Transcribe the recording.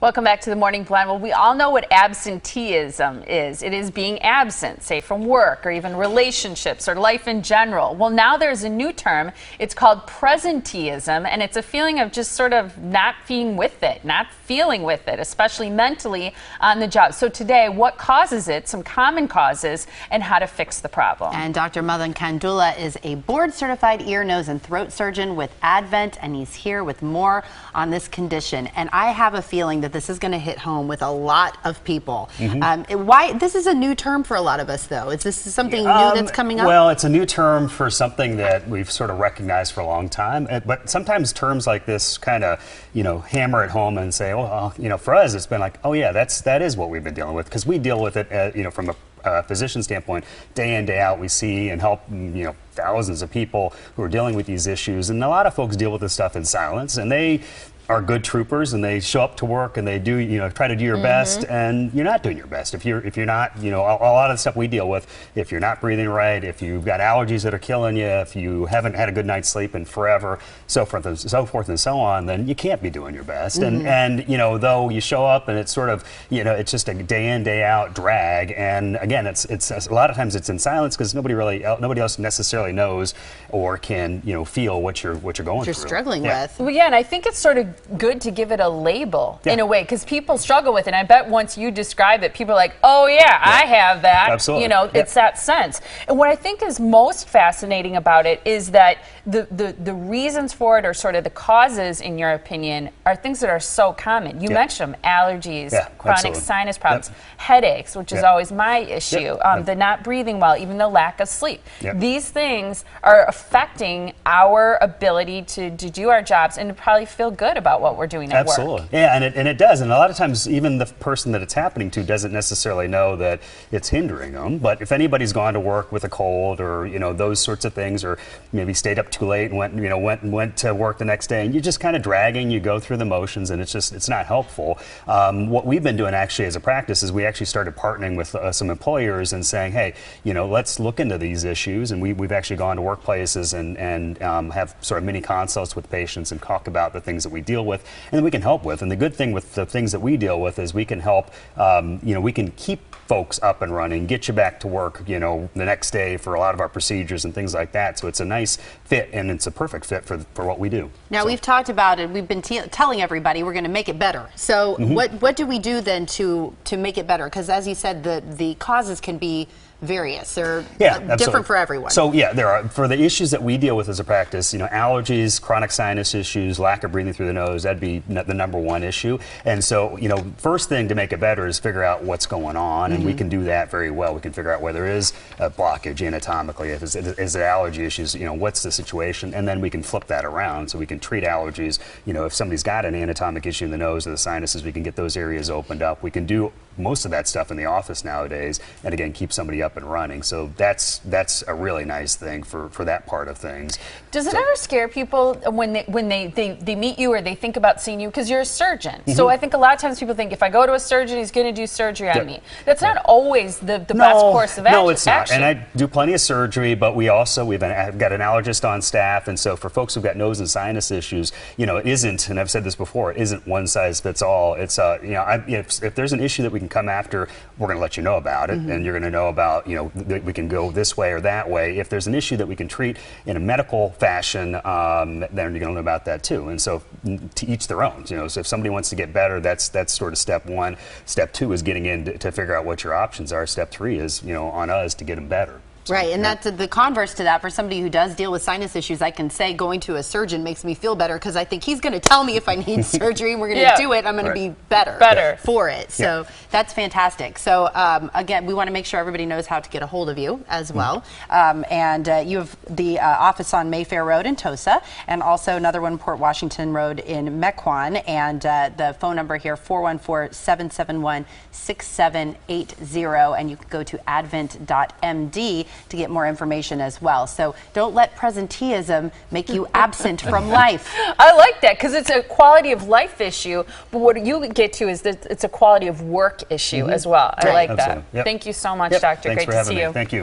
Welcome back to the Morning Blend. Well, we all know what absenteeism is. It is being absent, say from work or even relationships or life in general. Well, now there's a new term. It's called presenteeism, and it's a feeling of just sort of not being with it, not feeling with it, especially mentally on the job. So today, what causes it, some common causes, and how to fix the problem. And Dr. Madan Kandula is a board-certified ear, nose, and throat surgeon with ADVENT, and he's here with more on this condition. And I have a feeling that this is going to hit home with a lot of people. Why this is a new term for a lot of us, though? Is this something new that's coming up? Well, it's a new term for something that we've sort of recognized for a long time. But sometimes terms like this kind of, hammer it home and say, well, for us, it's been like, oh yeah, that is what we've been dealing with, because we deal with it, from a physician standpoint, day in, day out. We see and help, thousands of people who are dealing with these issues, and a lot of folks deal with this stuff in silence, and they are good troopers, and they show up to work and they do, try to do your best, and you're not doing your best. If you're not, a lot of the stuff we deal with, if you're not breathing right, if you've got allergies that are killing you, if you haven't had a good night's sleep in forever, so forth and so on, then you can't be doing your best. And though you show up and it's sort of, it's just a day in, day out drag, and again, it's a lot of times it's in silence because nobody else necessarily knows or can, feel what you're going through. You're struggling with. Well, yeah, and I think it's sort of good to give it a label in a way, because people struggle with it. And I bet once you describe it, people are like, oh yeah, I have that. Absolutely. It's that sense. And what I think is most fascinating about it is that the reasons for it, or sort of the causes, in your opinion, are things that are so common. You mentioned them: allergies, chronic sinus problems, headaches, which is always my issue, the not breathing well, even the lack of sleep. These things are affecting our ability to do our jobs and to probably feel good about what we're doing at work. Absolutely. Yeah, and it does. And a lot of times, even the person that it's happening to doesn't necessarily know that it's hindering them. But if anybody's gone to work with a cold, or those sorts of things, or maybe stayed up too late and went to work the next day, and you're just kind of dragging, you go through the motions, and it's not helpful. What we've been doing actually as a practice is we actually started partnering with some employers and saying, hey, let's look into these issues. And we've actually gone to workplaces and have sort of mini consults with patients and talk about the things that we deal with and that we can help with. And the good thing with the things that we deal with is we can help, we can keep folks up and running, get you back to work, the next day for a lot of our procedures and things like that. So it's a nice fit, and it's a perfect fit for what we do. Now, we've talked about it. We've been telling everybody we're going to make it better. So what do we do then to make it better? Because as you said, the causes can be various. They're different for everyone. So there are, for the issues that we deal with as a practice, allergies, chronic sinus issues, lack of breathing through the nose, that'd be the number one issue. And so, first thing to make it better is figure out what's going on, and we can do that very well. We can figure out whether there is a blockage anatomically, if is it allergy issues, what's the situation, and then we can flip that around so we can treat allergies. If somebody's got an anatomic issue in the nose or the sinuses, we can get those areas opened up. We can do most of that stuff in the office nowadays, and again, keep somebody up and running. So that's a really nice thing for that part of things. Does it ever scare people when they meet you, or they think about seeing you, because you're a surgeon? So I think a lot of times people think, if I go to a surgeon, he's going to do surgery on me. That's not always the best course of action. No, it's not. And I do plenty of surgery, but we've got an allergist on staff, and so for folks who've got nose and sinus issues, it isn't, and I've said this before, it isn't one size fits all. It's if there's an issue that we can come after, we're going to let you know about it, and you're going to know about, that we can go this way or that way. If there's an issue that we can treat in a medical fashion, then you're going to know about that too. And so, to each their own. So if somebody wants to get better, that's sort of step one. Step two is getting in to figure out what your options are. Step three is, on us to get them better. So, right, and that's the converse to that. For somebody who does deal with sinus issues, I can say going to a surgeon makes me feel better, because I think he's going to tell me if I need surgery, and we're going to do it. I'm going to be better for it. So that's fantastic. So again, we want to make sure everybody knows how to get a hold of you as well. And you have the office on Mayfair Road in Tosa, and also another one, Port Washington Road in Mequon. And the phone number here, 414-771-6780, and you can go to ADVENT.md to get more information as well. So don't let presenteeism make you absent from life. I like that, because it's a quality of life issue, but what you get to is that it's a quality of work issue as well. I like that. Thank you so much, Doctor. Thanks Great to see you. Thank you.